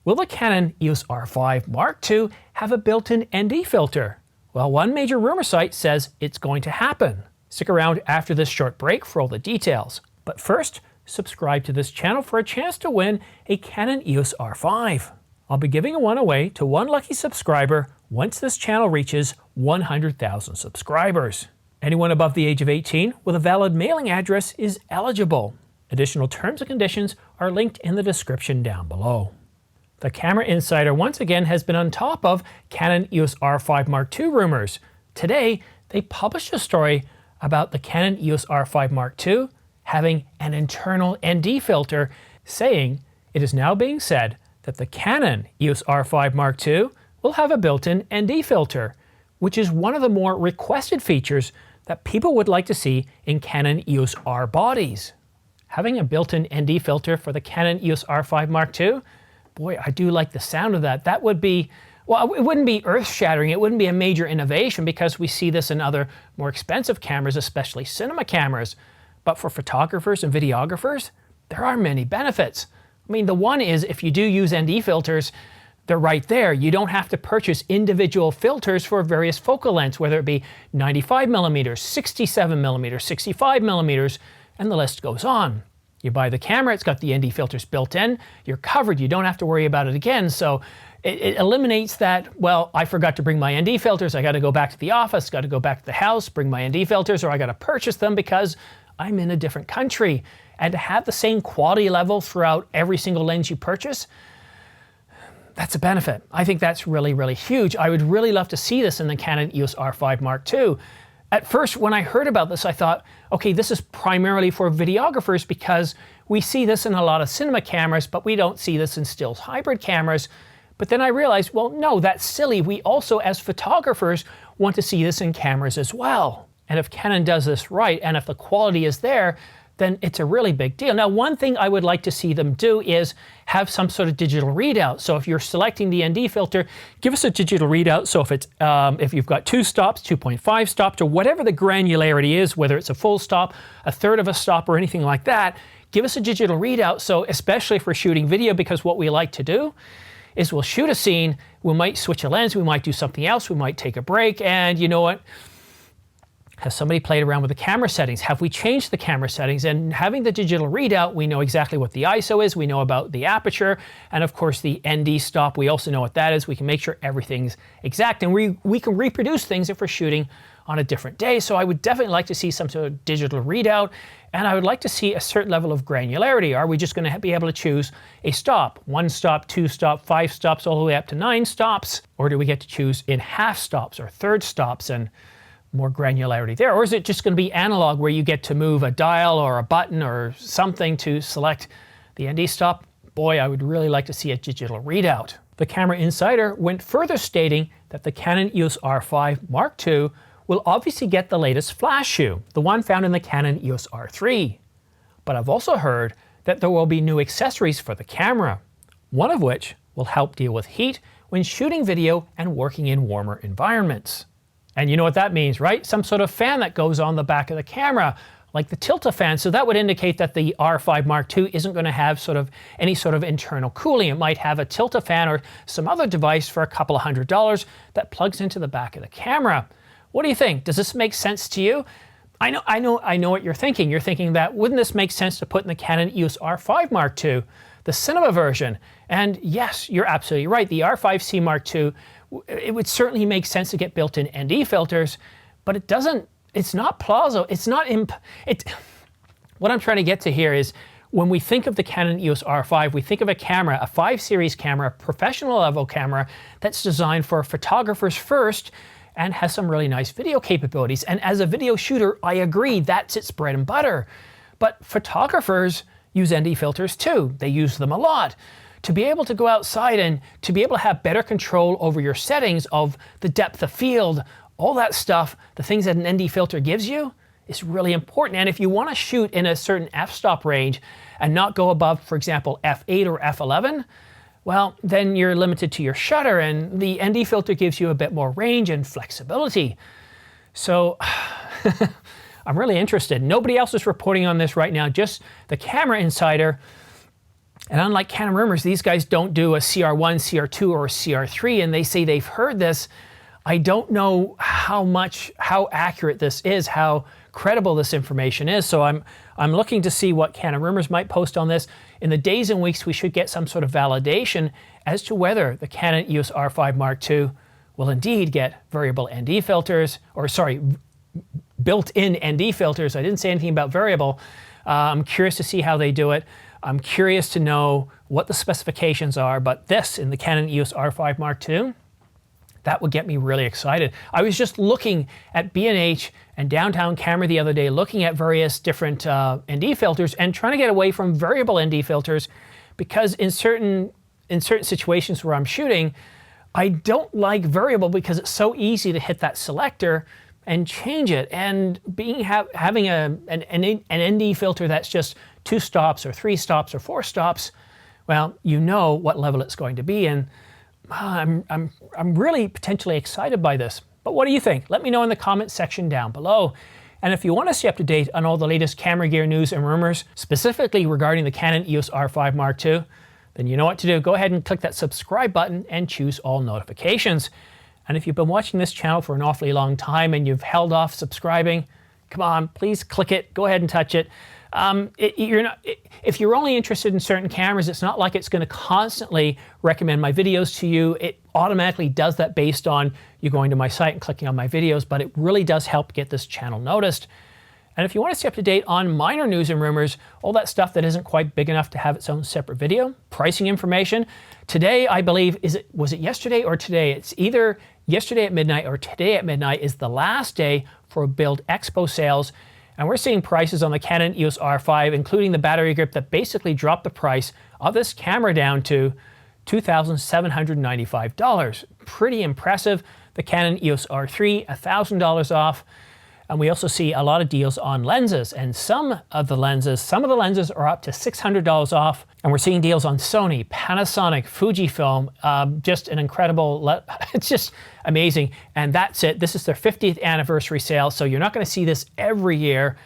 Will the Canon EOS R5 Mark II have a built-in ND filter? Well, one major rumor site says it's going to happen. Stick around after this short break for all the details. But first, subscribe to this channel for a chance to win a Canon EOS R5. I'll be giving one away to one lucky subscriber once this channel reaches 100,000 subscribers. Anyone above the age of 18 with a valid mailing address is eligible. Additional terms and conditions are linked in the description down below. The Camera Insider once again has been on top of Canon EOS R5 Mark II rumors. Today, they published a story about the Canon EOS R5 Mark II having an internal ND filter, saying it is now being said that the Canon EOS R5 Mark II will have a built-in ND filter, which is one of the more requested features that people would like to see in Canon EOS R bodies. Having a built-in ND filter for the Canon EOS R5 Mark II, boy, I do like the sound of that. That would be, well, it wouldn't be earth-shattering. It wouldn't be a major innovation because we see this in other more expensive cameras, especially cinema cameras. But for photographers and videographers, there are many benefits. I mean, the one is if you do use ND filters, they're right there. You don't have to purchase individual filters for various focal lengths, whether it be 95mm, 67mm, 65mm, and the list goes on. You buy the camera, it's got the ND filters built in, you're covered, you don't have to worry about it again. So it eliminates that, well, I forgot to bring my ND filters, I got to go back to the office, got to go back to the house, bring my ND filters, or I got to purchase them because I'm in a different country. And to have the same quality level throughout every single lens you purchase, that's a benefit. I think that's really, really huge. I would really love to see this in the Canon EOS R5 Mark II. At first, when I heard about this, I thought, okay, this is primarily for videographers because we see this in a lot of cinema cameras, but we don't see this in stills hybrid cameras. But then I realized, well, no, that's silly. We also, as photographers, want to see this in cameras as well. And if Canon does this right, and if the quality is there, then it's a really big deal. Now, one thing I would like to see them do is have some sort of digital readout. So if you're selecting the ND filter, give us a digital readout. So if it's if you've got 2 stops, 2.5 stops, or whatever the granularity is, whether it's a full stop, a third of a stop, or anything like that, give us a digital readout. So especially if we're shooting video, because what we like to do is we'll shoot a scene, we might switch a lens, we might do something else, we might take a break, and you know what? Has somebody played around with the camera settings? Have we changed the camera settings? And having the digital readout, we know exactly what the ISO is, we know about the aperture, and of course the ND stop, we also know what that is. We can make sure everything's exact, and we can reproduce things if we're shooting on a different day. So I would definitely like to see some sort of digital readout, and I would like to see a certain level of granularity. Are we just going to be able to choose a stop, 1 stop, 2 stop, 5 stops, all the way up to 9 stops? Or do we get to choose in half stops or third stops and more granularity there? Or is it just going to be analog where you get to move a dial or a button or something to select the ND stop? Boy, I would really like to see a digital readout. The Camera Insider went further, stating that the Canon EOS R5 Mark II will obviously get the latest flash shoe, the one found in the Canon EOS R3. But I've also heard that there will be new accessories for the camera, one of which will help deal with heat when shooting video and working in warmer environments. And you know what that means, right? Some sort of fan that goes on the back of the camera, like the tilt-a-fan. So that would indicate that the R5 Mark II isn't going to have any sort of internal cooling. It might have a tilt-a-fan or some other device for a couple of $100 that plugs into the back of the camera. What do you think? Does this make sense to you? I know what you're thinking. You're thinking that, wouldn't this make sense to put in the Canon EOS R5 Mark II, the cinema version? And yes, you're absolutely right. The R5C Mark II, it would certainly make sense to get built-in ND filters, but it doesn't, it's not plausible, it's not, what I'm trying to get to here is, when we think of the Canon EOS R5, we think of a camera, a 5 series camera, a professional level camera that's designed for photographers first and has some really nice video capabilities. And as a video shooter, I agree, that's its bread and butter. But photographers use ND filters too. They use them a lot. To be able to go outside and to be able to have better control over your settings of the depth of field, all that stuff, the things that an ND filter gives you, is really important. And if you want to shoot in a certain f-stop range and not go above, for example, f8 or f11, well, then you're limited to your shutter, and the ND filter gives you a bit more range and flexibility. So I'm really interested. Nobody else is reporting on this right now, just the Camera Insider. And unlike Canon rumors, these guys don't do a CR1, CR2, or CR3, and they say they've heard this. I don't know how accurate this is, how credible this information is. So I'm looking to see what Canon rumors might post on this. In the days and weeks, we should get some sort of validation as to whether the Canon EOS R5 Mark II will indeed get variable ND filters, or sorry, built-in ND filters. I didn't say anything about variable. I'm curious to see how they do it. I'm curious to know what the specifications are, but this in the Canon EOS R5 Mark II, that would get me really excited. I was just looking at B&H and Downtown Camera the other day, looking at various different ND filters and trying to get away from variable ND filters, because in certain situations where I'm shooting, I don't like variable because it's so easy to hit that selector and change it. And having an ND filter that's just 2 stops or 3 stops or 4 stops, well, you know what level it's going to be, and I'm really potentially excited by this. But what do you think? Let me know in the comments section down below. And if you want to stay up to date on all the latest camera gear news and rumors, specifically regarding the Canon EOS R5 Mark II, then you know what to do. Go ahead and click that subscribe button and choose all notifications. And if you've been watching this channel for an awfully long time and you've held off subscribing, come on, please click it. Go ahead and touch it. If you're only interested in certain cameras, it's not like it's going to constantly recommend my videos to you. It automatically does that based on you going to my site and clicking on my videos, but it really does help get this channel noticed. And if you want to stay up to date on minor news and rumors, all that stuff that isn't quite big enough to have its own separate video, pricing information, today, I believe, was it yesterday or today? It's either yesterday at midnight or today at midnight is the last day for Build Expo sales. And we're seeing prices on the Canon EOS R5, including the battery grip, that basically dropped the price of this camera down to $2,795. Pretty impressive. The Canon EOS R3, $1,000 off. And we also see a lot of deals on lenses, and some of the lenses are up to $600 off. And we're seeing deals on Sony, Panasonic, Fujifilm, just an incredible, it's just amazing. And that's it. This is their 50th anniversary sale, so you're not going to see this every year.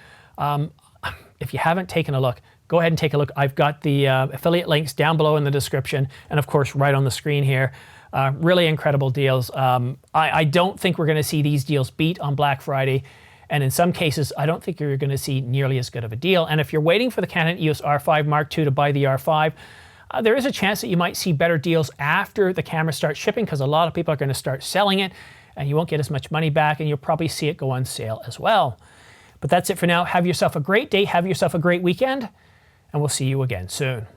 If you haven't taken a look, go ahead and take a look. I've got the affiliate links down below in the description, and of course right on the screen here. Really incredible deals. I don't think we're going to see these deals beat on Black Friday. And in some cases, I don't think you're going to see nearly as good of a deal. And if you're waiting for the Canon EOS R5 Mark II to buy the R5, there is a chance that you might see better deals after the camera starts shipping, because a lot of people are going to start selling it and you won't get as much money back, and you'll probably see it go on sale as well. But that's it for now. Have yourself a great day. Have yourself a great weekend, and we'll see you again soon.